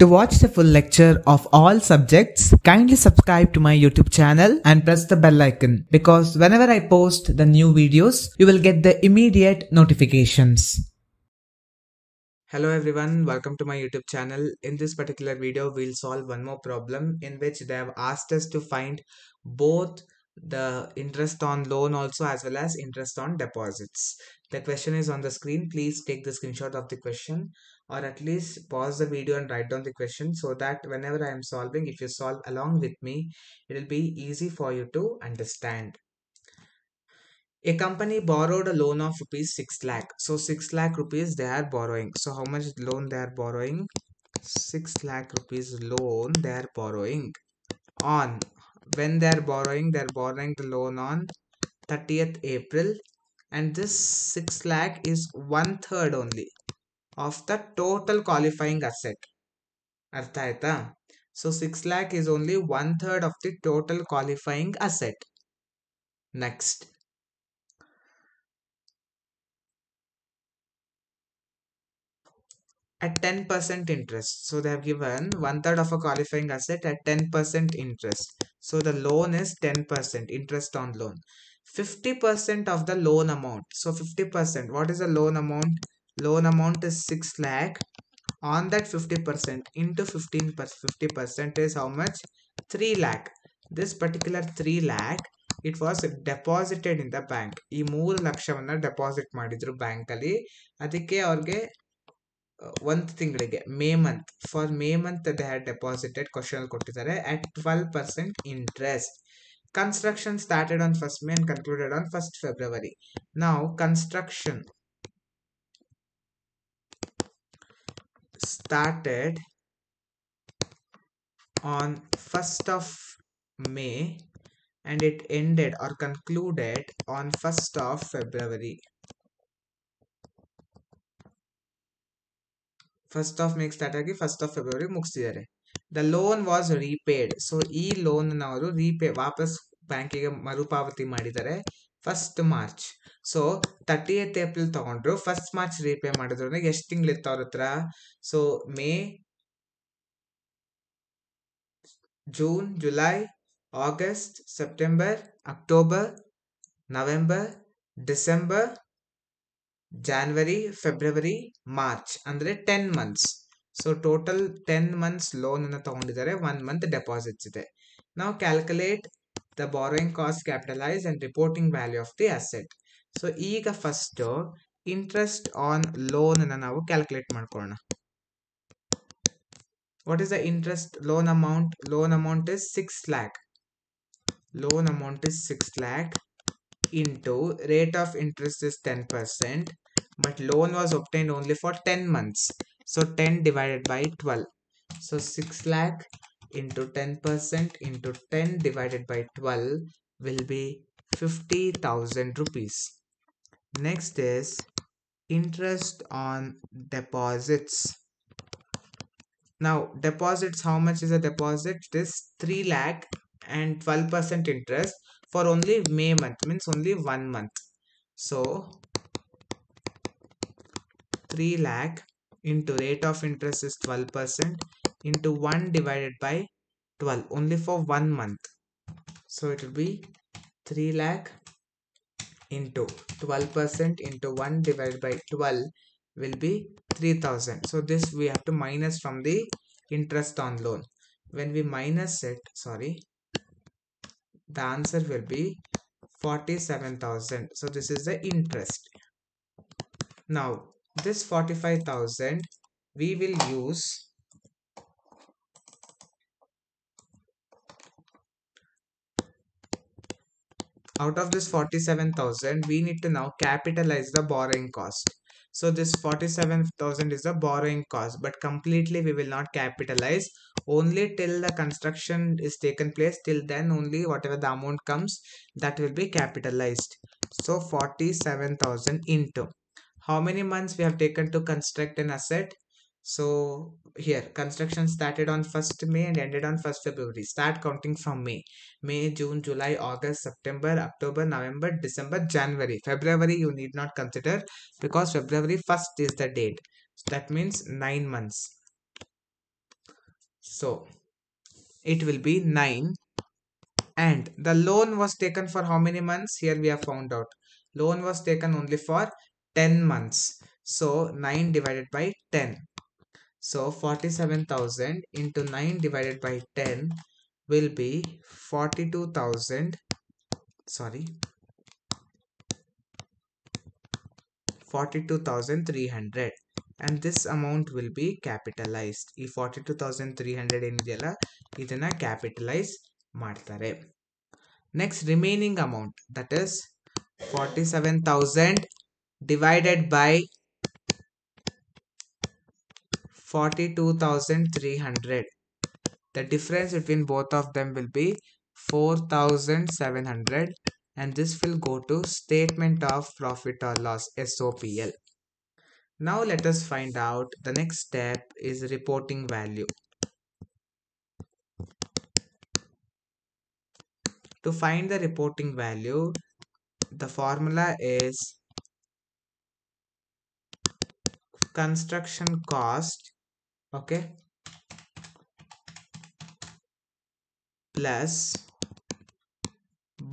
To watch the full lecture of all subjects, kindly subscribe to my YouTube channel and press the bell icon because whenever I post the new videos, you will get the immediate notifications. Hello everyone, welcome to my YouTube channel. In this particular video, we'll solve one more problem in which they have asked us to find both the interest on loan also as well as interest on deposits. The question is on the screen. Please take the screenshot of the question or at least pause the video and write down the question so that whenever I am solving, if you solve along with me, it will be easy for you to understand. A company borrowed a loan of rupees 6 lakh. So 6 lakh rupees they are borrowing. So how much loan they are borrowing? 6 lakh rupees loan they are borrowing on. When they are borrowing the loan on 30th April, and this 6 lakh is 1/3 only of the total qualifying asset. Artha aita? So 6 lakh is only 1/3 of the total qualifying asset. Next. At 10% interest. So they have given 1/3 of a qualifying asset at 10% interest. So the loan is 10% interest on loan. 50% of the loan amount. So 50%. What is the loan amount? Loan amount is 6 lakh. On that 50% into 50% is how much? 3 lakh. This particular 3 lakh, it was deposited in the bank. ಈ 3 ಲಕ್ಷವನ್ನ deposit ಮಾಡಿದ್ರು bank ಅಲ್ಲಿ. ಅದಕ್ಕೆ ಅವ್ರಿಗೆ ಒಂದು ತಿಂಗಳಿಗೆ May month they had deposited question ಕೊಟ್ಟಿದ್ದಾರೆ at 12% interest. Construction started on 1st May and concluded on 1st February. Now construction started on 1st of May and it ended or concluded on 1st of February. 1st of May start ಆಗಿ 1st of February ಮುಗಿಸಿದ್ದಾರೆ. The loan was repaid. So ಈ loan ಅವರು ವಾಪಸ್ ಬ್ಯಾಂಕಿಗೆ ಮರುಪಾವತಿ ಮಾಡಿದ್ದಾರೆ 1st March. So 30th April ತಗೊಂಡ್ರು, 1st March repay ಮಾಡಿದ್ರು. ಎಷ್ಟು ತಿಂಗಳಿತ್ತು ಅವ್ರ ಹತ್ರ? So May, June, July, August, September, October, November, December, January, February, March ಅಂದ್ರೆ 10 months. So total 10 months loan ಅನ್ನು ತಗೊಂಡಿದ್ದಾರೆ, 1 month deposits ಇದೆ. Now calculate the borrowing cost, capitalize and reporting value of the asset. So ಈಗ first interest on loan ಅನ್ನು ನಾವು calculate ಮಾಡ್ಕೊಳ್ಳೋಣ. What is the interest loan amount? Loan amount is 6 lakh. Loan amount is 6 lakh into rate of interest is 10%, but loan was obtained only for 10 months. So 10 divided by 12. So 6 lakh into 10% into 10 divided by 12 will be 50,000 rupees. Next is interest on deposits. Now deposits, how much is a deposit? This 3 lakh and 12% interest for only May month, means only 1 month. So 3 lakh into rate of interest is 12% into 1 divided by 12 only for 1 month. So it will be 3 lakh into 12% into 1 divided by 12 will be 3,000. So this we have to minus from the interest on loan. When we minus it, the answer will be 47,000. So this is the interest. Now this 45,000 we will use out of this 47,000 we need to now capitalize the borrowing cost. So this 47,000 is the borrowing cost, but completely we will not capitalize, only till the construction is taken place. Till then only whatever the amount comes, that will be capitalized. So 47,000 into how many months we have taken to construct an asset? So here construction started on 1st May and ended on 1st February. Start counting from May, June, July, August, September, October, November, December, January. February you need not consider because February 1st is the date. So that means 9 months. So it will be 9, and the loan was taken for how many months? Here we have found out. Loan was taken only for 10 months. So 9 divided by 10. So 47,000 into 9 divided by 10 will be 42,300, and this amount will be capitalized. ಈ 42,300 ಏನಿದೆಯಲ್ಲ ಇದನ್ನ capitalize ಮಾಡ್ತಾರೆ. Next, remaining amount, that is 47,000 divided by 42,300. The difference between both of them will be 4,700, and this will go to statement of profit or loss, SOPL. Now let us find out the next step is reporting value. To find the reporting value, the formula is construction cost, okay, plus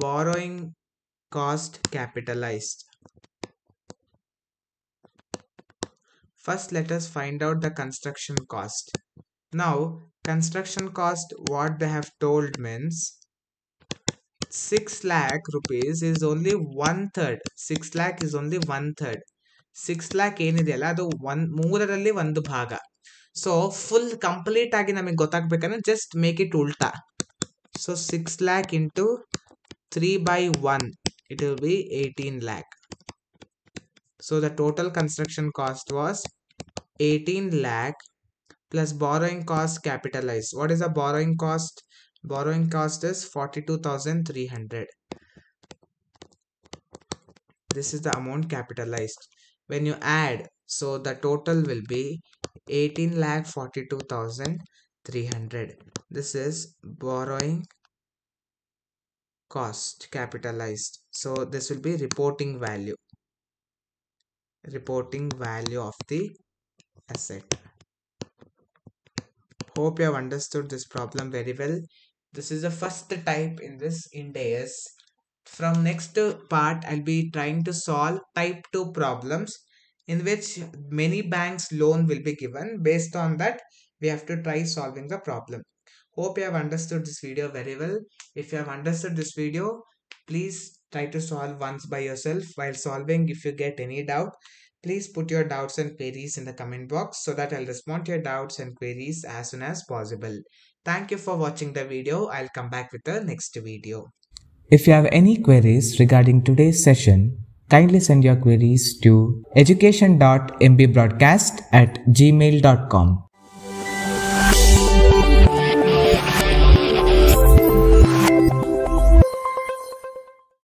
borrowing cost capitalized. First, let us find out the construction cost. Now, construction cost, what they have told means 6 lakh rupees is only 1/3. 6 lakh is only 1/3. 6 lakh ಏನಿದೆಯಲ್ಲ ಅದು ಮೂರರಲ್ಲಿ ಒಂದು ಭಾಗ. So full complete ಆಗಿ ನಮಗೆ ಗೊತ್ತಾಗಬೇಕಂದ್ರೆ just make it ಉಲ್ಟಾ. So 6 lakh into 3/1, it will be 18 lakh. So the total construction cost was 18 lakh plus borrowing cost capitalized. What is the borrowing cost? Borrowing cost is 42,300. This is the amount capitalized. When you add, so the total will be 18,42,300. This is borrowing cost capitalized. So this will be reporting value of the asset. Hope you have understood this problem very well. This is the first type in this IND AS. From next part, I'll be trying to solve type 2 problems in which many banks loan will be given. Based on that, we have to try solving the problem. Hope you have understood this video very well. If you have understood this video, please try to solve once by yourself. While solving, if you get any doubt, please put your doubts and queries in the comment box so that I'll respond to your doubts and queries as soon as possible. Thank you for watching the video. I'll come back with the next video. If you have any queries regarding today's session, kindly send your queries to education.mbroadcast@gmail.com.